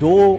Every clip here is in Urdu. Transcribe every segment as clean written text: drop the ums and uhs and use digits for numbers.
2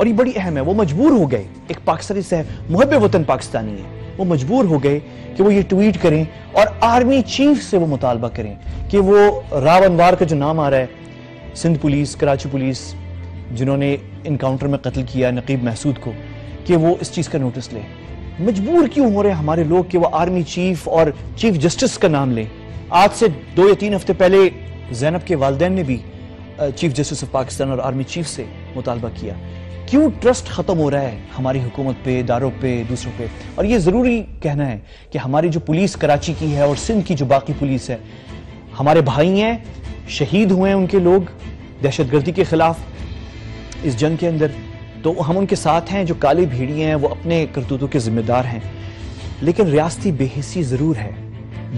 اور یہ بڑی اہم ہے. وہ مجبور ہو گئے, ایک پاکستانی سے محب وطن پاکستانی ہے, وہ مجبور ہو گئے کہ وہ یہ ٹویٹ کریں اور آرمی چیف سے وہ مطالبہ کریں کہ وہ راو انوار کا جو نام آ رہا ہے, سندھ پولیس, کراچی پولیس, جنہوں نے انکاؤنٹر میں قتل کیا نقیب محسود کو, کہ وہ اس چیز کا نوٹس لیں. مجبور کیوں ہو رہے ہیں ہمارے لوگ کہ وہ آرمی چیف اور چیف جسٹس کا نام لیں؟ آج سے 2 یا 3 ہفتے پہلے زینب کے والدین نے بھی چیف جسٹس آف پاکستان اور آرمی چیف سے مطالبہ کیا. کیوں ٹرسٹ ختم ہو رہا ہے ہماری حکومت پہ, اداروں پہ, دوسروں پہ؟ اور یہ ضروری کہنا ہے کہ ہماری جو پولیس کراچی کی ہے اور سندھ کی جو باقی پولیس ہے, ہمارے بھائی ہیں, شہید ہوئے ہیں ان کے لوگ دہشت گردی کے خلاف اس جنگ کے اندر, تو ہم ان کے ساتھ ہیں. جو کالے بھیڑی ہیں وہ اپنے کرتوتوں کے ذمہ دار ہیں, لیکن ریاستی بے حسی ضرور ہے.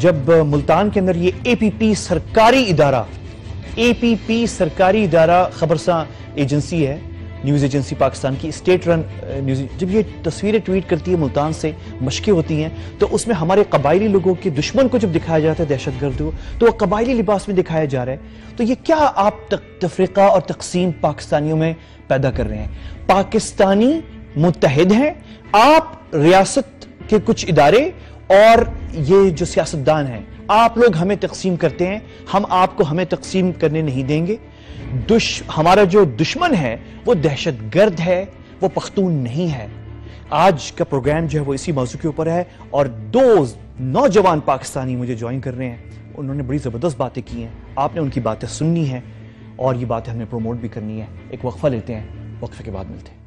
جب ملتان کے اندر یہ اے پی پی سرکاری ادارہ خبرساں ایجنسی ہے, نیوز ایجنسی پاکستان کی, اسٹیٹ رن نیوز, جب یہ تصویریں ٹویٹ کرتی ہے ملتان سے, مشقیں ہوتی ہیں, تو اس میں ہمارے قبائلی لوگوں کے دشمن کو جب دکھایا جاتا ہے دہشت گرد کو, تو وہ قبائلی لباس میں دکھایا جا رہا ہے. تو یہ کیا آپ تفریقہ اور تقسیم پاکستانیوں میں پیدا کر رہے ہیں؟ پاکستانی متحد ہیں, آپ ریاست کے کچھ ادارے اور یہ جو سیاستدان ہیں, آپ لوگ ہمیں تقسیم کرتے ہیں, ہم آپ کو ہمیں تقسیم کرنے نہیں دیں گے. ہمارا جو دشمن ہے وہ دہشت گرد ہے, وہ پختون نہیں ہے. آج کا پروگرام جو ہے وہ اسی موضوع کے اوپر ہے, اور 2 نوجوان پاکستانی مجھے جوائن کر رہے ہیں. انہوں نے بڑی زبردست باتیں کی ہیں, آپ نے ان کی باتیں سننی ہیں, اور یہ باتیں ہم نے پروموٹ بھی کرنی ہے. ایک وقفہ لیتے ہیں, وقفے کے بعد ملتے ہیں.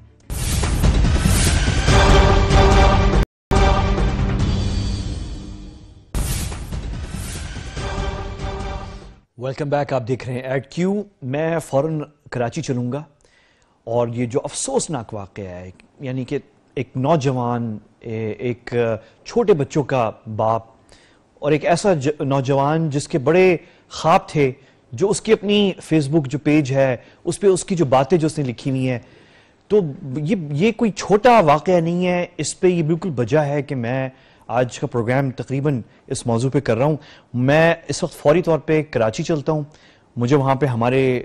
ویلکم بیک, آپ دیکھ رہے ہیں ایٹ کیو. میں فوراً کراچی چلوں گا, اور یہ جو افسوسناک واقعہ ہے, یعنی کہ ایک نوجوان, ایک چھوٹے بچوں کا باپ, اور ایک ایسا نوجوان جس کے بڑے خواب تھے, جو اس کی اپنی فیس بک جو پیج ہے اس پہ اس کی جو باتیں جو اس نے لکھی ہوئی ہیں, تو یہ کوئی چھوٹا واقعہ نہیں ہے. اس پہ یہ بالکل بجا ہے کہ میں آج کا پروگرام تقریباً اس موضوع پہ کر رہا ہوں. میں اس وقت فوری طور پہ کراچی چلتا ہوں. مجھے وہاں پہ ہمارے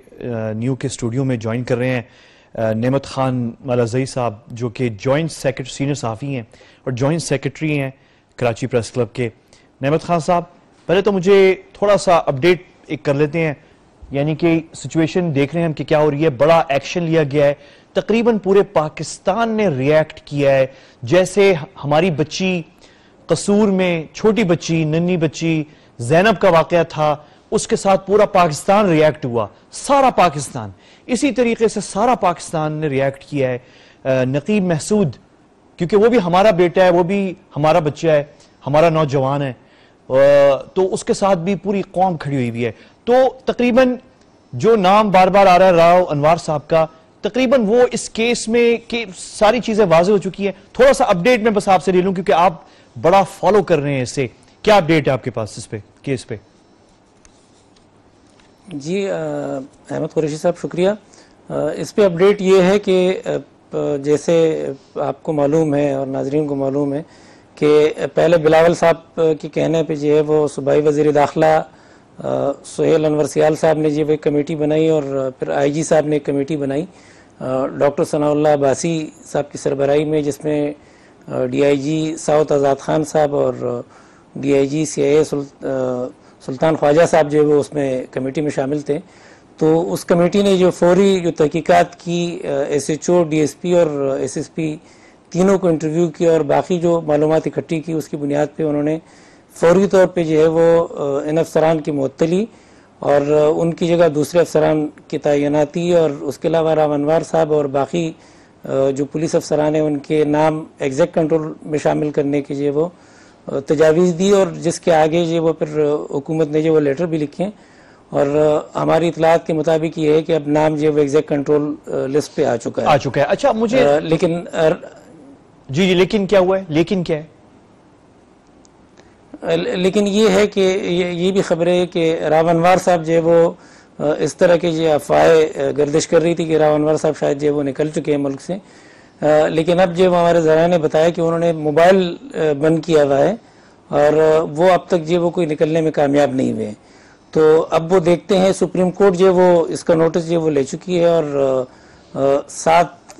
نیو کے اسٹوڈیو میں جوائن کر رہے ہیں نعمت خان مالازئی صاحب, جو کہ جوائنٹ سیکرٹری, سینئر صحافی ہیں اور جوائنٹ سیکرٹری ہیں کراچی پریس کلب کے. نعمت خان صاحب, پہلے تو مجھے تھوڑا سا اپڈیٹ ایک کر لیتے ہیں, یعنی کہ سچویشن دیکھ رہے ہیں ہم کہ کیا ہو رہی ہے. بڑا ایکشن لیا گیا ہے, تقریباً پورے پاکستان نے ریاکٹ کیا ہے. جیسے ہماری بچی قصور میں, چھوٹی بچی, ننھی بچی زینب کا واقعہ تھا, اس کے ساتھ پورا پاکستان ریاکٹ ہوا, سارا پاکستان. اسی طریقے سے سارا پاکستان نے ریاکٹ کیا ہے نقیب محسود, کیونکہ وہ بھی ہمارا بیٹا ہے, وہ بھی ہمارا بچہ ہے, ہمارا نوجوان ہے, تو اس کے ساتھ بھی پوری قوم کھڑی ہوئی ہے. تو تقریباً جو نام بار بار آ رہا ہے راو انوار صاحب کا, تقریباً وہ اس کیس میں کہ ساری چیزیں واضح ہو چکی ہیں. تھوڑا سا اپڈیٹ میں بس آپ سے لے لوں, کیونکہ آپ بڑا فالو کر رہے ہیں اسے. کیا اپڈیٹ ہے آپ کے پاس اس پہ, کیس پہ؟ جی احمد قریشی صاحب شکریہ. اس پہ اپڈیٹ یہ ہے کہ جیسے آپ کو معلوم ہے اور ناظرین کو معلوم ہے کہ پہلے بلاول صاحب کے کہنے پہ جو ہے وہ صوبائی وزیر داخلہ سہیل انور سیال صاحب نے جو ایک کمیٹی بنائی, اور پھر آئی جی صاحب نے ایک کمیٹی بنائی ڈاکٹر ثناء اللہ عباسی صاحب کی سربراہی میں, جس میں ڈی آئی جی ساؤتھ آزاد خان صاحب اور ڈی آئی جی سی آئی اے سلطان خواجہ صاحب جو ہے وہ اس میں کمیٹی میں شامل تھے. تو اس کمیٹی نے جو فوری جو تحقیقات کی, S H O, D S P اور ایس ایس پی تینوں کو انٹرویو کیا اور باقی جو معلومات اکٹھی کی, اس کی بنیاد پہ انہوں نے فوری طور پہ جو ہے وہ ان افسران کی معطلی اور ان کی جگہ دوسرے افسران کی تعیناتی, اور اس کے علاوہ راو انوار صاحب اور باقی جو پولیس افسران ہیں ان کے نام ایگزیکٹ کنٹرول میں شامل کرنے کی جو وہ تجاویز دی, اور جس کے آگے جو وہ پھر حکومت نے جو وہ لیٹر بھی لکھے, اور ہماری اطلاعات کے مطابق یہ ہے کہ اب نام جو وہ ایگزیکٹ کنٹرول لسٹ پہ آ چکا ہے. اچھا مجھے لیکن جی لیکن کیا ہوا ہے, لیکن کیا ہے؟ لیکن یہ ہے کہ یہ بھی خبر ہے کہ راو انوار صاحب جو ہے وہ اس طرح کے جو افواہیں گردش کر رہی تھی کہ راو انوار صاحب شاید جو وہ نکل چکے ہیں ملک سے, لیکن اب جو ہمارے ذرائع نے بتایا کہ انہوں نے موبائل بند کیا ہوا ہے, اور وہ اب تک جو وہ کوئی نکلنے میں کامیاب نہیں ہوئے. تو اب وہ دیکھتے ہیں, سپریم کورٹ جو وہ اس کا نوٹس جو وہ لے چکی ہے, اور 7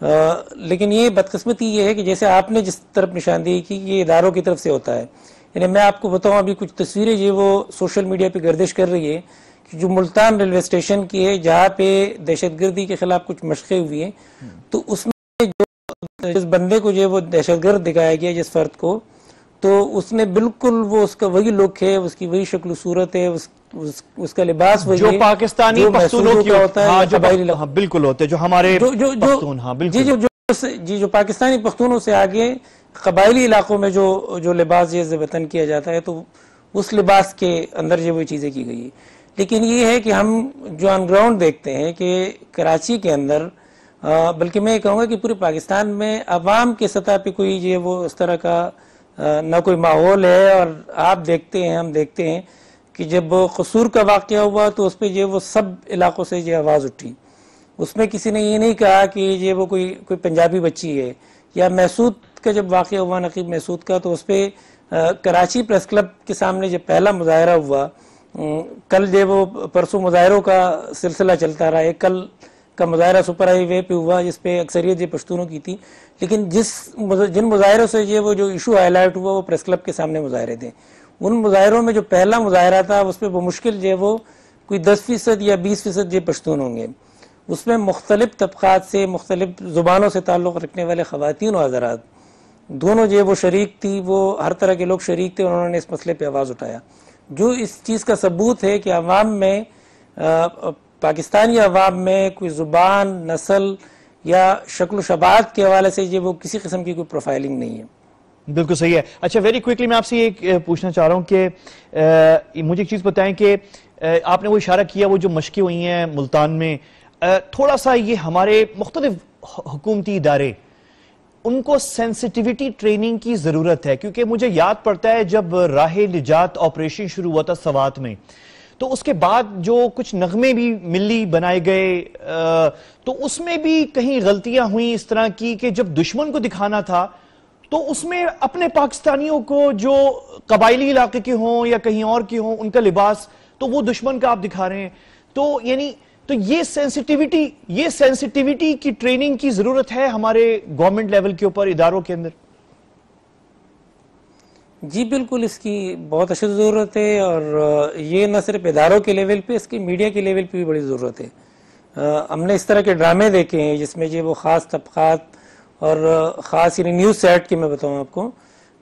لیکن یہ بدقسمتی یہ ہے کہ جیسے آپ نے جس طرف نشاندہی کی یہ اداروں کی طرف سے ہوتا ہے. یعنی میں آپ کو بتاؤں ابھی کچھ تصویریں جو وہ سوشل میڈیا پہ گردش کر رہی ہے کہ جو ملتان ریلوے اسٹیشن کی ہے جہاں پہ دہشت گردی کے خلاف کچھ مشقیں ہوئی ہیں, تو اس میں جو جس بندے کو جو وہ دہشت گرد دکھایا گیا جس فرد کو, تو اس نے بالکل وہ اس کا وہی لک ہے, اس کی وہی شکل و صورت ہے, اس کا لباس وہی جو پاکستانی پختونوں کی ہوتا ہے, بالکل ہوتے جو ہمارے پختون, ہاں بالکل جو پاکستانی پختونوں سے آگے قبائلی علاقوں میں جو لباس یہ وطن کیا جاتا ہے, تو اس لباس کے اندر یہ وہ چیزیں کی گئی. لیکن یہ ہے کہ ہم جو آن گراؤنڈ دیکھتے ہیں کہ کراچی کے اندر, بلکہ میں یہ کہوں گا کہ پورے پاکستان میں عوام کے سطح پہ کوئی یہ وہ اس طرح کا نہ کوئی ماحول ہے. اور آپ دیکھتے ہیں, ہم دیکھتے ہیں کہ جب قصور کا واقعہ ہوا تو اس پہ یہ وہ سب علاقوں سے یہ آواز اٹھی. اس میں کسی نے یہ نہیں کہا کہ یہ وہ کوئی پنجابی بچی ہے. یا محسود کا جب واقعہ ہوا, نقیب محسود کا, تو اس پہ کراچی پریس کلب کے سامنے جب پہلا مظاہرہ ہوا, کل جو وہ پرسوں مظاہروں کا سلسلہ چلتا رہا ہے, کل کا مظاہرہ سپر ہائی وے پہ ہوا جس پہ اکثریت یہ پشتونوں کی تھی, لیکن جن مظاہروں سے یہ وہ جو ایشو ہائی لائٹ ہوا وہ پریس کلب کے سامنے مظاہرے تھے. ان مظاہروں میں جو پہلا مظاہرہ تھا اس پہ وہ مشکل جو وہ کوئی 10% یا 20% یہ پشتون ہوں گے. اس میں مختلف طبقات سے, مختلف زبانوں سے تعلق رکھنے والے خواتین و حضرات دونوں جو وہ شریک تھی, وہ ہر طرح کے لوگ شریک تھے, انہوں نے اس مسئلے پہ آواز اٹھایا, جو اس چیز کا ثبوت ہے کہ عوام میں, پاکستانی عوام میں کوئی زبان, نسل یا شکل و شباہت کے حوالے سے یہ وہ کسی قسم کی کوئی پروفائلنگ نہیں ہے. بالکل صحیح ہے. اچھا ویری کوئکلی میں آپ سے یہ پوچھنا چاہ رہا ہوں کہ مجھے ایک چیز بتائیں کہ آپ نے وہ اشارہ کیا وہ جو مشقیں ہوئی ہیں ملتان میں, تھوڑا سا یہ ہمارے مختلف حکومتی ادارے ان کو سینسٹیویٹی ٹریننگ کی ضرورت ہے, کیونکہ مجھے یاد پڑتا ہے جب راہ نجات آپریشن شروع ہوا تھا سوات میں, تو اس کے بعد جو کچھ نغمے بھی ملی بنائے گئے, تو اس میں بھی کہیں غلطیاں ہوئیں اس طرح کی کہ جب دشمن کو دکھانا تھا تو اس میں اپنے پاکستانیوں کو جو قبائلی علاقے کے ہوں یا کہیں اور کے ہوں ان کا لباس تو وہ دشمن کا آپ دکھا رہے ہیں. تو یعنی تو یہ سینسٹیویٹی کی ٹریننگ کی ضرورت ہے ہمارے گورنمنٹ لیول کے اوپر, اداروں کے اندر. جی بالکل اس کی بہت اشد ضرورت ہے, اور یہ نہ صرف اداروں کے لیول پہ, اس کی میڈیا کے لیول پہ بھی بڑی ضرورت ہے. ہم نے اس طرح کے ڈرامے دیکھے ہیں جس میں یہ وہ خاص طبقات اور خاص یعنی نیوز سیٹ کے میں بتاؤں آپ کو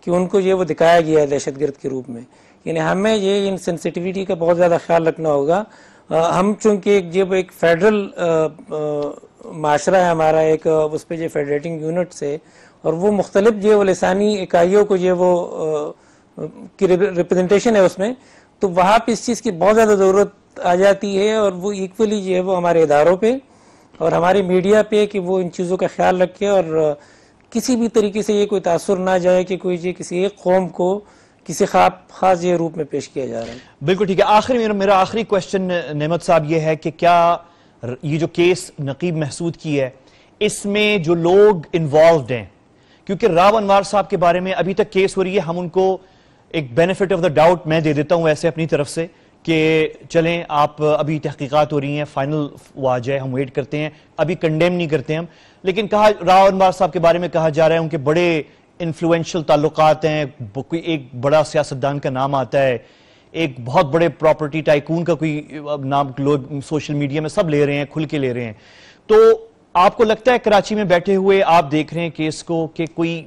کہ ان کو یہ وہ دکھایا گیا ہے دہشت گرد کے روپ میں. یعنی ہمیں یہ ان سینسٹیویٹی کا بہت زیادہ خیال رکھنا ہوگا. ہم چونکہ ایک فیڈرل معاشرہ ہے ہمارا, ایک اس پہ یہ فیڈریٹنگ یونٹس ہے, اور وہ مختلف جو لسانی اکائیوں کو یہ وہ کی ریپرزنٹیشن ہے اس میں, تو وہاں پہ اس چیز کی بہت زیادہ ضرورت آ جاتی ہے. اور وہ ایکولی جو ہے وہ ہمارے اداروں پہ اور ہماری میڈیا پہ کہ وہ ان چیزوں کا خیال رکھے, اور کسی بھی طریقے سے یہ کوئی تاثر نہ جائے کہ کوئی یہ کسی ایک قوم کو کسی خاص یہ روپ میں پیش کیا جا رہا ہے. بالکل ٹھیک ہے. میرا آخری کوشچن نعمت صاحب یہ ہے کہ کیا یہ جو کیس نقیب محسود کی ہے اس میں جو لوگ انوالوڈ ہیں, کیونکہ راو انوار صاحب کے بارے میں ابھی تک کیس ہو رہی ہے, ہم ان کو ایک بینیفٹ آف دا ڈاؤٹ میں دے دیتا ہوں ایسے اپنی طرف سے کہ چلیں آپ ابھی تحقیقات ہو رہی ہیں, فائنل وہ آ جائے, ہم ویٹ کرتے ہیں, ابھی کنڈیم نہیں کرتے ہم. لیکن راو انوار صاحب کے بارے میں کہا جا رہا ہے ان کے بڑے انفلوئنشل تعلقات ہیں, کوئی ایک بڑا سیاستدان کا نام آتا ہے, ایک بہت بڑے پراپرٹی ٹائکون کا کوئی نام لوگ سوشل میڈیا میں سب لے رہے ہیں, کھل کے لے رہے ہیں. تو آپ کو لگتا ہے کراچی میں بیٹھے ہوئے آپ دیکھ رہے ہیں کیس کو کہ کوئی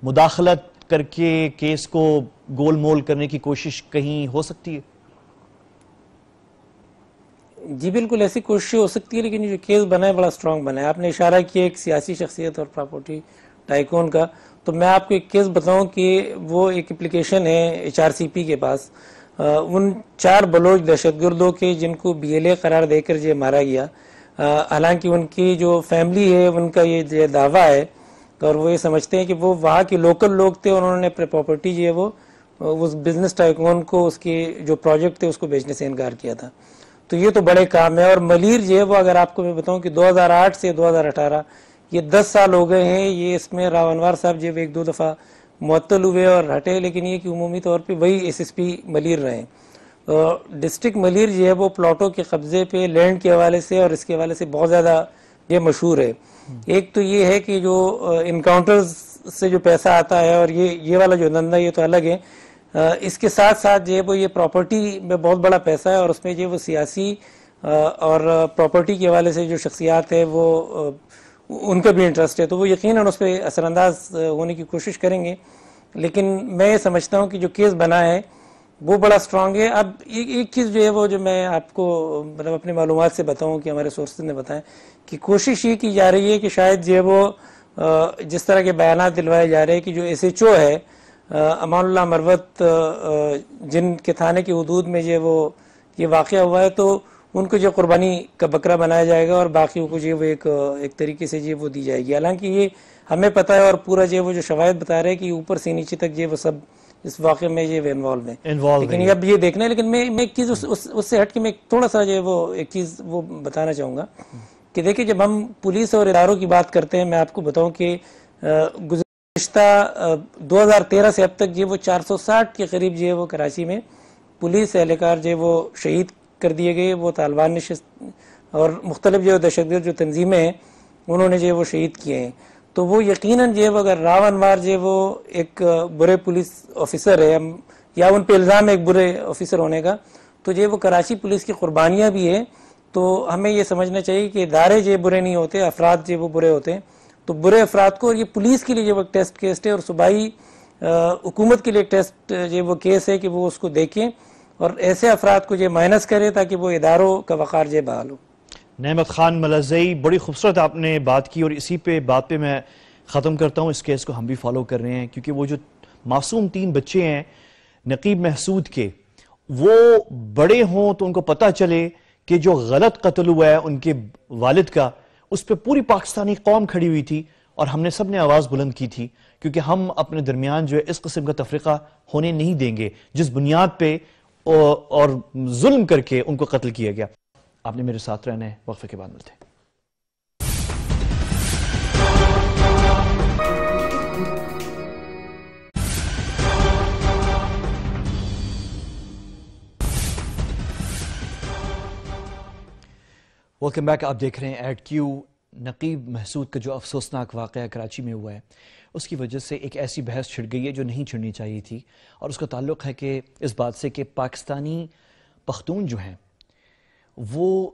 مداخلت کر کے کیس کو گول مول کرنے کی کوشش کہیں ہو سکتی ہے؟ جی بالکل ایسی کوشش ہو سکتی ہے, لیکن یہ جو کیس بنا ہے بڑا سٹرونگ بنا ہے. آپ نے اشارہ کیا ایک سیاسی شخصیت اور پراپرٹی ٹائکون کا, تو میں آپ کو ایک کیس بتاؤں کہ وہ ایک اپلیکیشن ہے HRCP کے پاس, ان 4 بلوچ دہشت گردوں کے جن کو BLA قرار دے کر یہ مارا گیا. حالانکہ ان کی جو فیملی ہے ان کا یہ دعویٰ ہے اور وہ یہ سمجھتے ہیں کہ وہ وہاں کے لوکل لوگ تھے, انہوں نے اپنے پراپرٹی جو ہے وہ اس بزنس ٹائکون کو اس کے جو پروجیکٹ تھے اس کو بیچنے سے انکار کیا تھا. تو یہ تو بڑے کام ہے. اور ملیر جو ہے وہ اگر آپ کو میں بتاؤں کہ 2008 سے 2018 یہ 10 سال ہو گئے ہیں, یہ اس میں راو انوار صاحب جو 1-2 دفعہ معطل ہوئے اور ہٹے, لیکن یہ کہ عمومی طور پہ وہی SSP ملیر رہے. ڈسٹرکٹ ملیر جو ہے وہ پلاٹوں کے قبضے پہ لینڈ کے حوالے سے اور اس کے حوالے سے بہت زیادہ یہ مشہور ہے. ایک تو یہ ہے کہ جو انکاؤنٹرز سے جو پیسہ آتا ہے اور یہ والا جو دھندا یہ تو الگ ہے. اس کے ساتھ ساتھ جو ہے وہ یہ پراپرٹی میں بہت بڑا پیسہ ہے اور اس میں جو وہ سیاسی اور پراپرٹی کے حوالے سے جو شخصیات ہے وہ ان کا بھی انٹرسٹ ہے, تو وہ یقیناً اس پہ اثر انداز ہونے کی کوشش کریں گے. لیکن میں یہ سمجھتا ہوں کہ جو کیس بنا ہے وہ بڑا اسٹرانگ ہے. اب ایک چیز جو ہے وہ جو میں آپ کو مطلب اپنی معلومات سے بتاؤں کہ ہمارے سورسز نے بتایا کہ کوشش یہ کی جا رہی ہے کہ شاید جو ہے وہ جس طرح کے بیانات دلوائے جا رہے ہیں کہ جو ایس ایچ او ہے امان اللہ مروت جن کے تھانے کی حدود میں جو وہ یہ واقعہ ہوا ہے, تو ان کو جو قربانی کا بکرا بنایا جائے گا اور باقیوں کو جو وہ ایک طریقے سے جو وہ دی جائے گی. حالانکہ یہ ہمیں پتہ ہے اور پورا جو وہ جو شواہد بتا رہے ہیں کہ اوپر سے نیچے تک جو وہ سب اس واقعے میں یہ انوالو ہیں. لیکن اب یہ دیکھنا ہے. لیکن میں ایک چیز اس سے ہٹ کے میں تھوڑا سا جو وہ ایک چیز وہ بتانا چاہوں گا کہ دیکھیں جب ہم پولیس اور اداروں کی بات کرتے ہیں, میں آپ کو بتاؤں کہ گزشتہ 2013 سے اب تک جو وہ 460 کے قریب جو ہے وہ کراچی میں پولیس اہلکار جو وہ شہید کر دیے گئے. وہ طالبان نشست اور مختلف جو دہشت گرد جو تنظیمیں ہیں انہوں نے جو وہ شہید کیے ہیں. تو وہ یقیناً جو اگر راو انوار جو وہ ایک برے پولیس آفیسر ہے یا ان پہ الزام ہے ایک برے آفیسر ہونے کا, تو جو وہ کراچی پولیس کی قربانیاں بھی ہے. تو ہمیں یہ سمجھنا چاہیے کہ ادارے جو برے نہیں ہوتے, افراد جو وہ برے ہوتے ہیں. تو برے افراد کو, اور یہ پولیس کے لیے جو وہ ٹیسٹ کیس ہے اور صوبائی حکومت کے لیے ٹیسٹ جو وہ کیس ہے کہ وہ اس کو دیکھیں اور ایسے افراد کو جو مائنس کرے تاکہ وہ اداروں کا وقار جو بحال ہو. نعمت خان ملزئی, بڑی خوبصورت آپ نے بات کی اور اسی بات پہ میں ختم کرتا ہوں. اس کیس کو ہم بھی فالو کر رہے ہیں کیونکہ وہ جو معصوم 3 بچے ہیں نقیب محسود کے, وہ بڑے ہوں تو ان کو پتہ چلے کہ جو غلط قتل ہوا ہے ان کے والد کا, اس پہ پوری پاکستانی قوم کھڑی ہوئی تھی اور ہم نے سب نے آواز بلند کی تھی کیونکہ ہم اپنے درمیان جو ہے اس قسم کا تفرقہ ہونے نہیں دیں گے جس بنیاد پہ اور ظلم کر کے ان کو قتل کیا گیا. آپ نے میرے ساتھ رہنا ہے, وقفے کے بعد ملتے ہیں. Welcome back. آپ دیکھ رہے ہیں ایٹ کیو. نقیب محسود کا جو افسوسناک واقعہ کراچی میں ہوا ہے اس کی وجہ سے ایک ایسی بحث چھڑ گئی ہے جو نہیں چھڑنی چاہیے تھی, اور اس کا تعلق ہے کہ اس بات سے کہ پاکستانی پختون جو ہیں وہ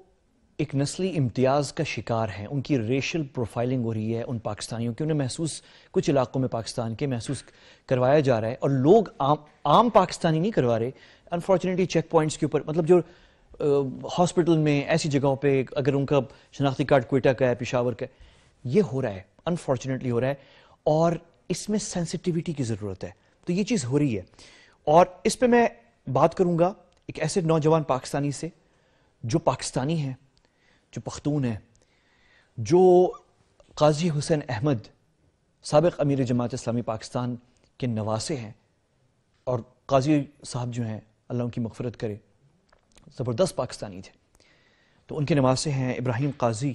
ایک نسلی امتیاز کا شکار ہیں. ان کی ریشل پروفائلنگ ہو رہی ہے ان پاکستانیوں کی, انہیں محسوس کچھ علاقوں میں پاکستان کے محسوس کروایا جا رہا ہے اور لوگ عام پاکستانی نہیں کروا رہے. انفارچونیٹلی چیک پوائنٹس کے اوپر, مطلب جو ہاسپٹل میں ایسی جگہوں پہ اگر ان کا شناختی کارڈ کوئٹہ کا ہے, پشاور کا ہے, یہ ہو رہا ہے, انفارچونیٹلی ہو رہا ہے اور اس میں سینسٹیوٹی کی ضرورت ہے. تو یہ چیز ہو رہی ہے اور اس پہ میں بات کروں گا ایک ایسے نوجوان پاکستانی سے جو پاکستانی ہیں, جو پختون ہیں, جو قاضی حسین احمد سابق امیر جماعت اسلامی پاکستان کے نواسے ہیں. اور قاضی صاحب جو ہیں اللہ ان کی مغفرت کرے زبردست پاکستانی تھے, تو ان کے نواسے ہیں. ابراہیم قاضی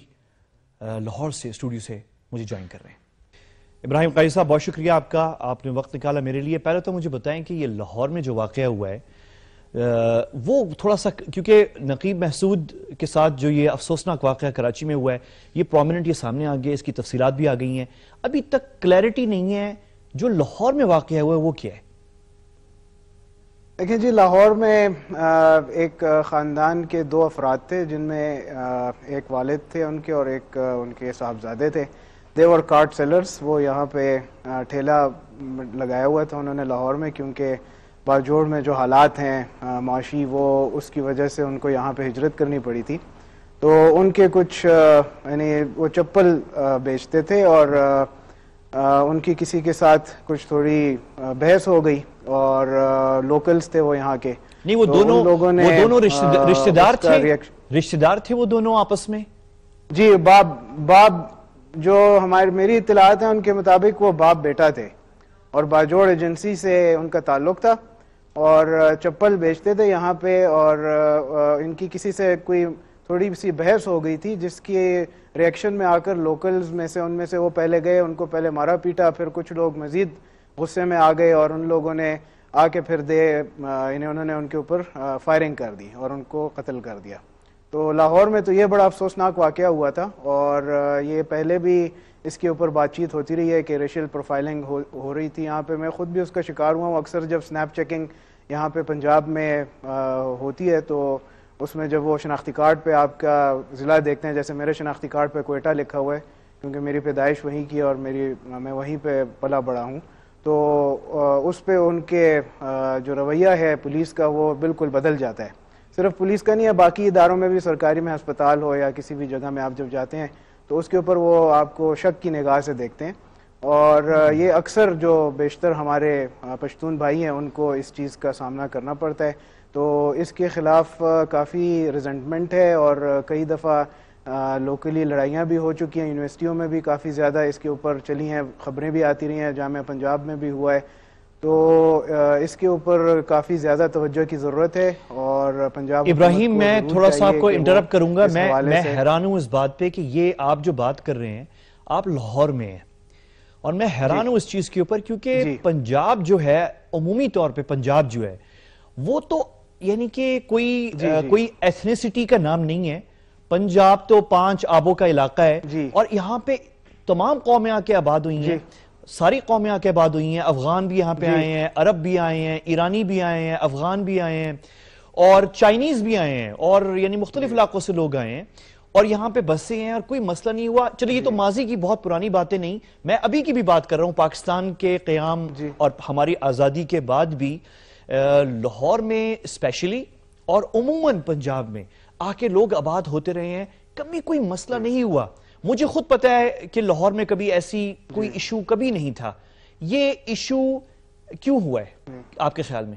لاہور سے اسٹوڈیو سے مجھے جوائن کر رہے ہیں. ابراہیم قاضی صاحب بہت شکریہ آپ کا, آپ نے وقت نکالا میرے لیے. پہلے تو مجھے بتائیں کہ یہ لاہور میں جو واقعہ ہوا ہے وہ تھوڑا سا, کیونکہ نقیب محسود کے ساتھ جو یہ افسوسناک واقعہ کراچی میں ہوا ہے یہ پرومیننٹ, یہ سامنے آ گیا, اس کی تفصیلات بھی آ گئی ہیں, ابھی تک کلیئرٹی نہیں ہے جو لاہور میں واقعہ ہوا ہے وہ کیا ہے؟ دیکھیں جی, لاہور میں ایک خاندان کے 2 افراد تھے جن میں ایک والد تھے ان کے اور ایک ان کے صاحبزادے تھے. دیور کارٹ سیلرز, وہ یہاں پہ ٹھیلا لگایا ہوا تھا انہوں نے لاہور میں, کیونکہ باجوڑ میں جو حالات ہیں معاشی وہ اس کی وجہ سے ان کو یہاں پہ ہجرت کرنی پڑی تھی. تو ان کے کچھ یعنی وہ چپل بیچتے تھے اور ان کی کسی کے ساتھ کچھ تھوڑی بحث ہو گئی اور لوکلز تھے وہ یہاں کے. نہیں, وہ دونوں رشتہ دار تھے وہ دونوں آپس میں. جی, باپ جو میری اطلاعات ہیں ان کے مطابق وہ باپ بیٹا تھے اور باجوڑ ایجنسی سے ان کا تعلق تھا اور چپل بیچتے تھے یہاں پہ. اور ان کی کسی سے کوئی تھوڑی سی بحث ہو گئی تھی جس کی ریئیکشن میں آ کر لوکلز میں سے ان میں سے وہ پہلے گئے, ان کو پہلے مارا پیٹا, پھر کچھ لوگ مزید غصے میں آ گئے اور ان لوگوں نے آ کے پھر انہوں نے ان کے اوپر فائرنگ کر دی اور ان کو قتل کر دیا. تو لاہور میں تو یہ بڑا افسوسناک واقعہ ہوا تھا، اور یہ پہلے بھی اس کے اوپر بات چیت ہوتی رہی ہے کہ ریشل پروفائلنگ ہو رہی تھی یہاں پہ. میں خود بھی اس کا شکار ہوا ہوں. اکثر جب سنیپ چیکنگ یہاں پہ پنجاب میں ہوتی ہے تو اس میں جب وہ شناختی کارڈ پہ آپ کا ضلع دیکھتے ہیں، جیسے میرے شناختی کارڈ پہ کوئٹہ لکھا ہوا ہے کیونکہ میری پیدائش وہیں کی اور میں وہیں پہ پلا بڑا ہوں، تو اس پہ ان کے جو رویہ ہے پولیس کا وہ بالکل بدل جاتا ہے. صرف پولیس کا نہیں ہے، باقی اداروں میں بھی، سرکاری میں ہسپتال ہو یا کسی بھی جگہ میں آپ جب جاتے ہیں تو اس کے اوپر وہ آپ کو شک کی نگاہ سے دیکھتے ہیں. اور یہ اکثر جو بیشتر ہمارے پشتون بھائی ہیں ان کو اس چیز کا سامنا کرنا پڑتا ہے. تو اس کے خلاف کافی ریزنٹمنٹ ہے، اور کئی دفعہ لوکلی لڑائیاں بھی ہو چکی ہیں، یونیورسٹیوں میں بھی کافی زیادہ اس کے اوپر چلی ہیں، خبریں بھی آتی رہی ہیں، جامعہ پنجاب میں بھی ہوا ہے. تو اس کے اوپر کافی زیادہ توجہ کی ضرورت ہے. اور پنجاب ابراہیم، میں تھوڑا سا آپ کو انٹرپٹ کروں گا. میں حیران ہوں اس بات پہ کہ یہ آپ جو بات کر رہے ہیں آپ لاہور میں ہیں، اور میں حیران ہوں اس چیز کے اوپر کیونکہ پنجاب جو ہے، عمومی طور پہ پنجاب جو ہے وہ تو یعنی کہ کوئی ایتھنیسٹی کا نام نہیں ہے. پنجاب تو 5 آبوں کا علاقہ ہے، اور یہاں پہ تمام قومیں آ کے آباد ہوئی ہیں، ساری قومیں آ کے آباد ہوئی ہیں. افغان بھی یہاں پہ آئے ہیں، عرب بھی آئے ہیں، ایرانی بھی آئے ہیں، افغان بھی آئے ہیں، اور چائنیز بھی آئے ہیں، اور یعنی مختلف علاقوں سے لوگ آئے ہیں اور یہاں پہ بسے ہیں، اور کوئی مسئلہ نہیں ہوا. چلو یہ تو ماضی کی بہت پرانی باتیں نہیں، میں ابھی کی بھی بات کر رہا ہوں. پاکستان کے قیام اور ہماری آزادی کے بعد بھی لاہور میں اسپیشلی اور عموماً پنجاب میں آ کے لوگ آباد ہوتے رہے ہیں، کبھی کوئی مسئلہ نہیں ہوا. مجھے خود پتا ہے کہ لاہور میں کبھی ایسی کوئی ایشو کبھی نہیں تھا. یہ ایشو کیوں ہوا ہے آپ کے خیال میں؟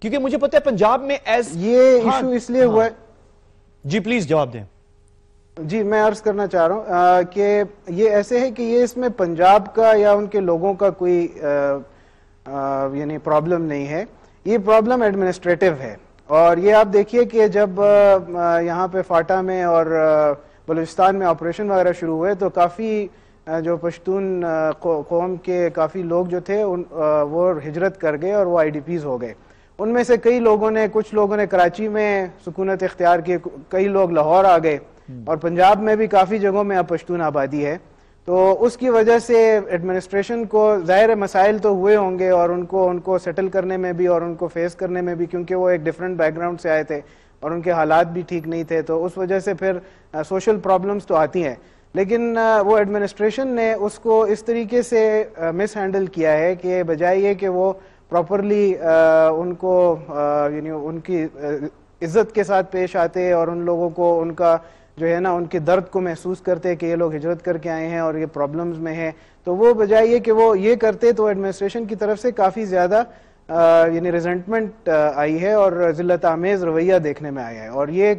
کیونکہ مجھے پتا ہے پنجاب میں یہ ایشو اس لیے ہوا ہے. جی پلیز جواب دیں. جی میں عرض کرنا چاہ رہا ہوں کہ یہ ایسے ہے کہ یہ اس میں پنجاب کا یا ان کے لوگوں کا کوئی یعنی پرابلم نہیں ہے، یہ پرابلم ایڈمنسٹریٹو ہے. اور یہ آپ دیکھیے کہ جب یہاں پہ فاٹا میں اور بلوچستان میں آپریشن وغیرہ شروع ہوئے تو کافی جو پشتون قوم کے کافی لوگ جو تھے وہ ہجرت کر گئے اور وہ آئی ڈی پیز ہو گئے. ان میں سے کچھ لوگوں نے کراچی میں سکونت اختیار کی، کئی لوگ لاہور آ گئے، اور پنجاب میں بھی کافی جگہوں میں اب پشتون آبادی ہے. تو اس کی وجہ سے ایڈمنسٹریشن کو ظاہر مسائل تو ہوئے ہوں گے، اور ان کو سیٹل کرنے میں بھی اور ان کو فیس کرنے میں بھی، کیونکہ وہ ایک ڈیفرنٹ بیک گراؤنڈ سے آئے تھے اور ان کے حالات بھی ٹھیک نہیں تھے، تو اس وجہ سے پھر سوشل پرابلمز تو آتی ہیں. لیکن وہ ایڈمنسٹریشن نے اس کو اس طریقے سے مس ہینڈل کیا ہے کہ بجائے یہ کہ وہ پراپرلی ان کو یعنی ان کی عزت کے ساتھ پیش آتے اور ان لوگوں کو ان کا جو ہے نا ان کے درد کو محسوس کرتے کہ یہ لوگ ہجرت کر کے آئے ہیں اور یہ پرابلمز میں ہیں، تو وہ بجائے یہ کہ وہ یہ کرتے تو ایڈمنسٹریشن کی طرف سے کافی زیادہ یعنی ریزنٹمنٹ آئی ہے اور ذلت آمیز رویہ دیکھنے میں آیا ہے، اور یہ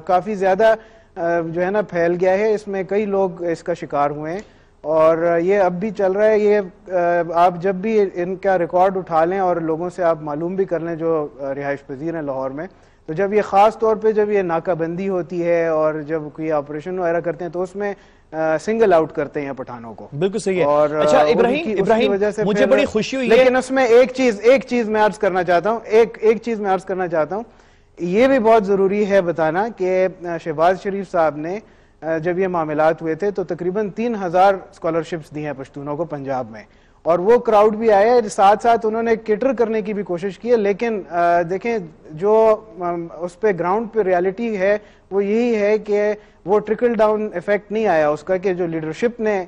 کافی زیادہ جو ہے نا پھیل گیا ہے. اس میں کئی لوگ اس کا شکار ہوئے ہیں اور یہ اب بھی چل رہا ہے. یہ آپ جب بھی ان کا ریکارڈ اٹھا لیں اور لوگوں سے آپ معلوم بھی کر لیں جو رہائش پذیر ہیں لاہور میں، تو جب یہ خاص طور پہ جب یہ ناکہ بندی ہوتی ہے اور جب کوئی آپریشن وغیرہ کرتے ہیں تو اس میں سنگل آؤٹ کرتے ہیں پٹھانوں کو. بالکل صحیح ہے. اور اچھا ابراہیم مجھے بڑی خوشی ہوئی ہے، لیکن اس میں ایک چیز میں عرض کرنا چاہتا ہوں، ایک چیز میں عرض کرنا چاہتا ہوں، یہ بھی بہت ضروری ہے بتانا کہ شہباز شریف صاحب نے جب یہ معاملات ہوئے تھے تو تقریباً 3000 اسکالرشپس دی ہیں پشتونوں کو پنجاب میں، اور وہ کراؤڈ بھی آیا ہے. ساتھ ساتھ انہوں نے کیٹر کرنے کی بھی کوشش کی ہے، لیکن دیکھیں جو اس پہ گراؤنڈ پہ ریالٹی ہے وہ یہی ہے کہ وہ ٹرکل ڈاؤن ایفیکٹ نہیں آیا اس کا، کہ جو لیڈرشپ نے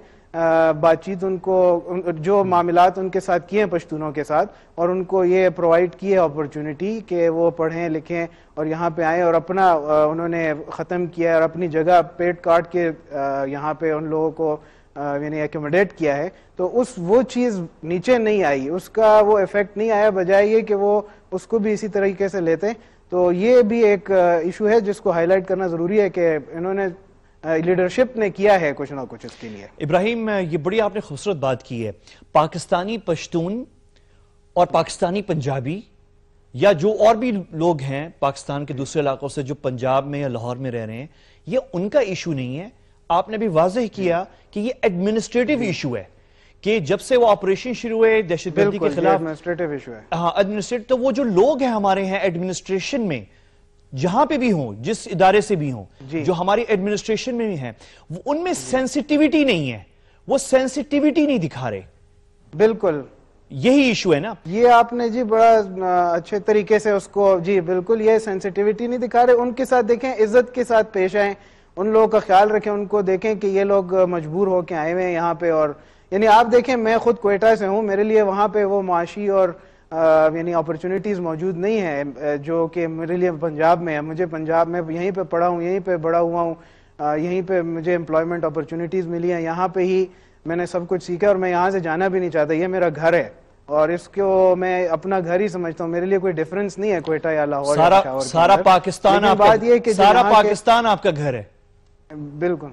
بات چیت ان کو جو معاملات ان کے ساتھ کیے ہیں پشتونوں کے ساتھ، اور ان کو یہ پرووائڈ کی ہے اپرچونٹی کہ وہ پڑھیں لکھیں اور یہاں پہ آئیں، اور اپنا انہوں نے ختم کیا ہے اور اپنی جگہ پیٹ کاٹ کے یہاں پہ ان لوگوں کو یعنی ایکوموڈیٹ کیا ہے، تو وہ چیز نیچے نہیں آئی، اس کا وہ ایفیکٹ نہیں آیا، بجائے یہ کہ وہ اس کو بھی اسی طریقے سے لیتے. تو یہ بھی ایک ایشو ہے جس کو ہائی لائٹ کرنا ضروری ہے کہ انہوں نے لیڈرشپ نے کیا ہے کچھ نہ کچھ اس کے لیے. ابراہیم یہ بڑی آپ نے خوبصورت بات کی ہے. پاکستانی پشتون اور پاکستانی پنجابی یا جو اور بھی لوگ ہیں پاکستان کے دوسرے علاقوں سے جو پنجاب میں یا لاہور میں رہ رہے ہیں، یہ ان کا ایشو نہیں ہے. آپ نے بھی واضح کیا کہ یہ ایڈمنسٹریٹو ایشو ہے کہ جب سے وہ آپریشن شروع ہوئے دہشت گردی کے خلاف، ایڈمنسٹریٹو ایشو ہے. ہاں ایڈمنسٹریٹو، تو وہ جو لوگ ہیں ہمارے ہیں ایڈمنسٹریشن میں جہاں پہ بھی ہوں، جس ادارے سے بھی ہوں، جو ہماری ایڈمنسٹریشن میں بھی ہیں، ان میں سینسیٹیوٹی نہیں ہے، وہ سینسیٹیوٹی نہیں دکھا رہے. بالکل یہی ایشو ہے نا. یہ آپ نے جی بڑا اچھے طریقے سے اس کو جی بالکل یہ سینسیٹیوٹی نہیں دکھا رہے. ان کے ساتھ دیکھیں عزت کے ساتھ پیش آئیں, ان لوگوں کا خیال رکھیں, ان کو دیکھیں کہ یہ لوگ مجبور ہو کے آئے ہوئے ہیں یہاں پہ. اور یعنی آپ دیکھیں میں خود کوئٹہ سے ہوں, میرے لیے وہاں پہ وہ معاشی اور یعنی اپرچونٹیز موجود نہیں ہیں جو کہ میرے لیے پنجاب میں ہے. مجھے پنجاب میں یہیں پہ پڑھا ہوں, یہیں پہ بڑا ہوا ہوں, یہیں پہ مجھے امپلائمنٹ اپرچونیٹیز ملی ہیں, یہاں پہ ہی میں نے سب کچھ سیکھا اور میں یہاں سے جانا بھی نہیں چاہتا. یہ میرا گھر ہے اور اس کو میں اپنا گھر ہی سمجھتا ہوں. میرے لیے کوئی ڈیفرنس نہیں ہے کوئٹہ یا لاہور. سارا پاکستان آپ کا گھر ہے. بالکل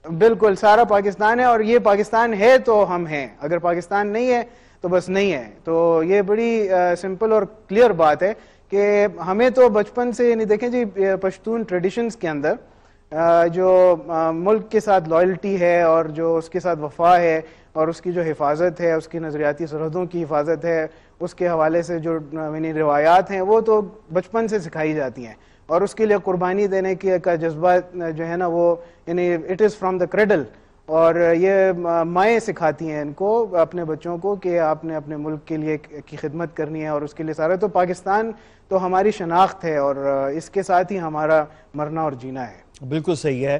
بالکل سارا پاکستان ہے, اور یہ پاکستان ہے تو ہم ہیں, اگر پاکستان نہیں ہے تو بس نہیں ہے. تو یہ بڑی سمپل اور کلیئر بات ہے کہ ہمیں تو بچپن سے یعنی دیکھیں جی پشتون ٹریڈیشنز کے اندر جو ملک کے ساتھ لائلٹی ہے اور جو اس کے ساتھ وفا ہے اور اس کی جو حفاظت ہے, اس کی نظریاتی سرحدوں کی حفاظت ہے, اس کے حوالے سے جو یعنی روایات ہیں وہ تو بچپن سے سکھائی جاتی ہیں. اور اس کے لیے قربانی دینے کا جذبہ جو ہے نا وہ یعنی it is from the cradle. اور یہ مائیں سکھاتی ہیں ان کو اپنے بچوں کو کہ آپ نے اپنے ملک کے لیے کی خدمت کرنی ہے اور اس کے لیے سارا. تو پاکستان تو ہماری شناخت ہے اور اس کے ساتھ ہی ہمارا مرنا اور جینا ہے. بالکل صحیح ہے,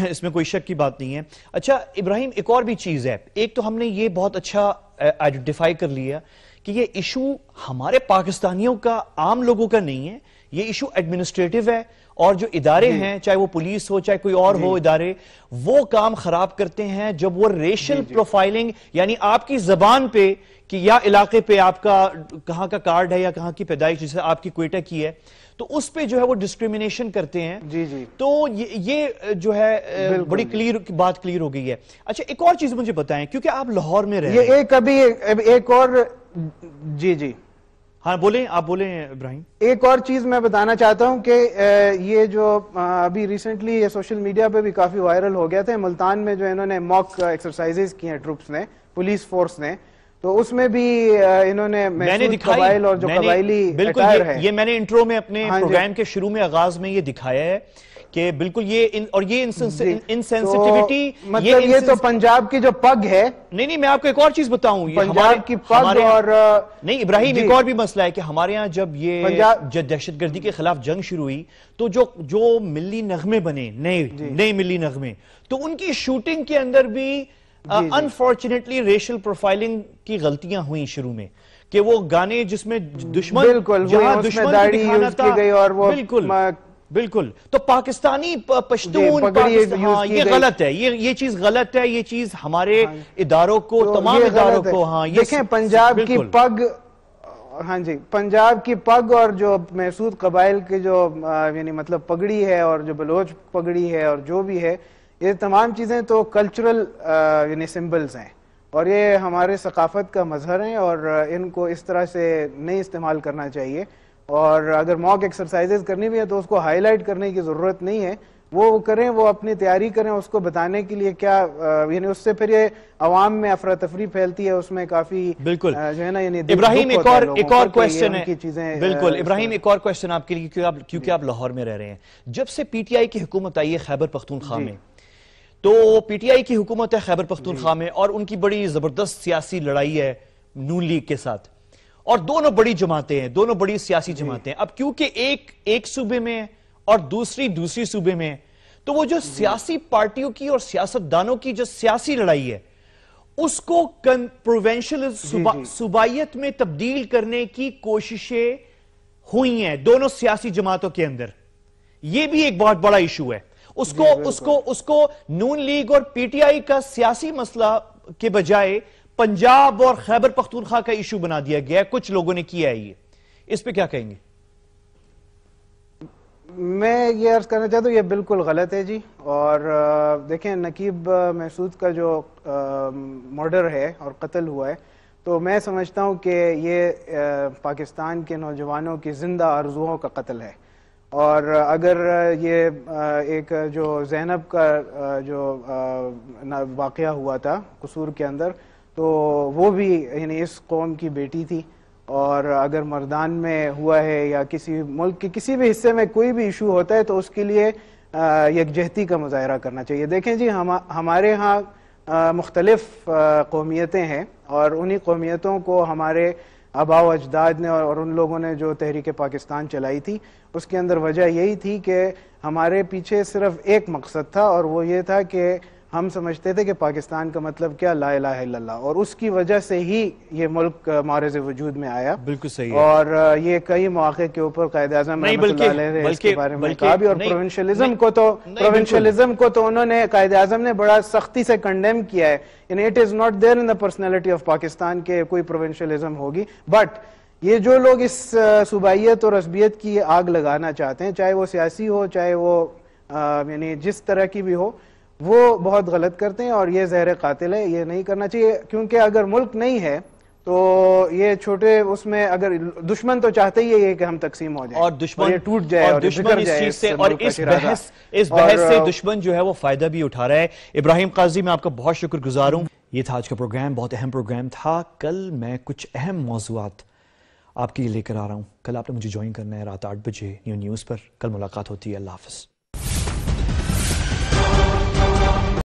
اس میں کوئی شک کی بات نہیں ہے. اچھا ابراہیم, ایک اور بھی چیز ہے. ایک تو ہم نے یہ بہت اچھا آئیڈینٹیفائی کر لیا کہ یہ ایشو ہمارے پاکستانیوں کا, عام لوگوں کا نہیں ہے, یہ ایشو ایڈمنسٹریٹو ہے. اور جو ادارے ہیں, چاہے وہ پولیس ہو چاہے کوئی اور ہو ادارے, وہ کام خراب کرتے ہیں جب وہ ریشل پروفائلنگ یعنی آپ کی زبان پہ کہ یا علاقے پہ آپ کا کہاں کا کارڈ ہے یا کہاں کی پیدائش جیسے آپ کی کوئٹہ کی ہے تو اس پہ جو ہے وہ ڈسکریمنیشن کرتے ہیں. تو یہ جو ہے بڑی بات کلیئر ہو گئی ہے. اچھا ایک اور چیز مجھے بتائیں, کیونکہ آپ لاہور میں رہے ہیں. ایک اور جی ہاں بولیں, آپ بولیں ابراہیم. ایک اور چیز میں بتانا چاہتا ہوں کہ یہ جو ابھی ریسنٹلی یہ سوشل میڈیا پہ بھی کافی وائرل ہو گیا تھا, ملتان میں جو انہوں نے موک ایکسرسائزز کی ہیں ٹروپس نے, پولیس فورس نے, تو اس میں بھی انہوں نے قبائل اور جو قبائلی اٹائر ہے, یہ میں نے انٹرو میں اپنے پروگرام کے شروع میں آغاز میں یہ دکھایا ہے کہ بالکل یہ اور یہ انسینسٹیوٹی, مطلب یہ تو پنجاب کی جو پگ ہے. نہیں میں آپ کو ایک اور چیز بتاؤں, پنجاب کی پگ اور نہیں ابراہیم ایک اور بھی مسئلہ ہے کہ ہمارے ہاں جب یہ دہشت گردی کے خلاف جنگ شروع ہوئی تو جو ملی نغمے بنے, نئے ملی نغمے, تو ان کی شوٹنگ کے اندر بھی انفارچونیٹلی ریشل پروفائلنگ کی غلطیاں ہوئیں شروع میں, کہ وہ گانے جس میں دشمن جہاں دشمن کو دکھانا تھا, بالکل تو پاکستانی پشتون یہ غلط ہے, یہ چیز غلط ہے, یہ چیز ہمارے اداروں کو, تمام اداروں کو. ہاں دیکھیں پنجاب کی پگ, ہاں جی پنجاب کی پگ اور جو محسود قبائل کے جو یعنی مطلب پگڑی ہے اور جو بلوچ پگڑی ہے اور جو بھی ہے, یہ تمام چیزیں تو کلچرل یعنی سمبلز ہیں اور یہ ہمارے ثقافت کا مظہر ہیں اور ان کو اس طرح سے نہیں استعمال کرنا چاہیے. اور اگر موک ایکسرسائزز کرنی بھی ہے تو اس کو ہائی لائٹ کرنے کی ضرورت نہیں ہے, وہ کریں, وہ اپنی تیاری کریں اس کو بتانے کے لیے کیا یعنی اس سے پھر یہ عوام میں افراتفری پھیلتی ہے, اس میں کافی بالکل جو ہے نا یعنی ابراہیم ایک اور کویسچن ہے. بالکل ابراہیم ایک اور کویسچن آپ کے لیے کیونکہ آپ لاہور میں رہ رہے ہیں. جب سے پی ٹی آئی کی حکومت آئی ہے خیبر پختونخوا میں, تو پی ٹی آئی کی حکومت ہے خیبر پختونخوا میں اور ان کی بڑی زبردست سیاسی لڑائی ہے نون لیگ کے ساتھ, اور دونوں بڑی جماعتیں ہیں, دونوں بڑی سیاسی جماعتیں. اب کیونکہ ایک صوبے میں اور دوسری صوبے میں, تو وہ جو سیاسی پارٹیوں کی اور سیاستدانوں کی جو سیاسی لڑائی ہے اس کو پروونشل صوبائیت میں تبدیل کرنے کی کوششیں ہوئی ہیں دونوں سیاسی جماعتوں کے اندر. یہ بھی ایک بہت بڑا ایشو ہے. اس کو نون لیگ اور پی ٹی آئی کا سیاسی مسئلہ کے بجائے پنجاب اور خیبر پختونخوا کا ایشو بنا دیا گیا ہے, کچھ لوگوں نے کیا ہے. یہ اس پہ کیا کہیں گے؟ میں یہ عرض کرنا چاہتا ہوں یہ بالکل غلط ہے جی. اور دیکھیں نقیب محسود کا جو مرڈر ہے اور قتل ہوا ہے, تو میں سمجھتا ہوں کہ یہ پاکستان کے نوجوانوں کی زندہ آرزوؤں کا قتل ہے. اور اگر یہ ایک جو زینب کا جو واقعہ ہوا تھا قصور کے اندر, تو وہ بھی یعنی اس قوم کی بیٹی تھی اور اگر مردان میں ہوا ہے یا کسی ملک کے کسی بھی حصے میں کوئی بھی ایشو ہوتا ہے تو اس کے لیے یکجہتی کا مظاہرہ کرنا چاہیے. دیکھیں جی ہمارے ہاں مختلف قومیتیں ہیں اور انہی قومیتوں کو ہمارے آباء و اجداد نے اور ان لوگوں نے جو تحریک پاکستان چلائی تھی اس کے اندر وجہ یہی تھی کہ ہمارے پیچھے صرف ایک مقصد تھا اور وہ یہ تھا کہ ہم سمجھتے تھے کہ پاکستان کا مطلب کیا لا الہ الا اللہ, اور اس کی وجہ سے ہی یہ ملک معرض وجود میں آیا. بالکل صحیح ہے. اور یہ کئی مواقع کے اوپر قائد اعظم رحمۃ اللہ علیہ نے اس کے بارے میں کہا بھی, اور پروونشلزم کو تو انہوں نے قائد اعظم نے بڑا سختی سے کنڈیم کیا ہے. It is not there in the personality of Pakistan کہ کوئی پروونشلزم ہوگی, بٹ یہ جو لوگ اس صوبائیت اور عصبیت کی آگ لگانا چاہتے ہیں, چاہے وہ سیاسی ہو چاہے وہ یعنی جس طرح کی بھی ہو, وہ بہت غلط کرتے ہیں اور یہ زہر قاتل ہے. یہ نہیں کرنا چاہیے کیونکہ اگر ملک نہیں ہے تو یہ چھوٹے اس میں اگر دشمن تو چاہتے ہی ہے کہ ہم تقسیم ہو جائیں اور دشمن یہ ٹوٹ جائے اور دشمن اس چیز سے اور اس بحث سے دشمن جو ہے وہ فائدہ بھی اٹھا رہا ہے. ابراہیم قاضی میں آپ کا بہت شکر گزار ہوں. یہ تھا آج کا پروگرام, بہت اہم پروگرام تھا. کل میں کچھ اہم موضوعات آپ کے لیے لے کر آ رہا ہوں. کل آپ نے مجھے جوائن کرنا ہے رات 8 بجے نیوز پر. کل ملاقات ہوتی ہے. اللہ حافظ.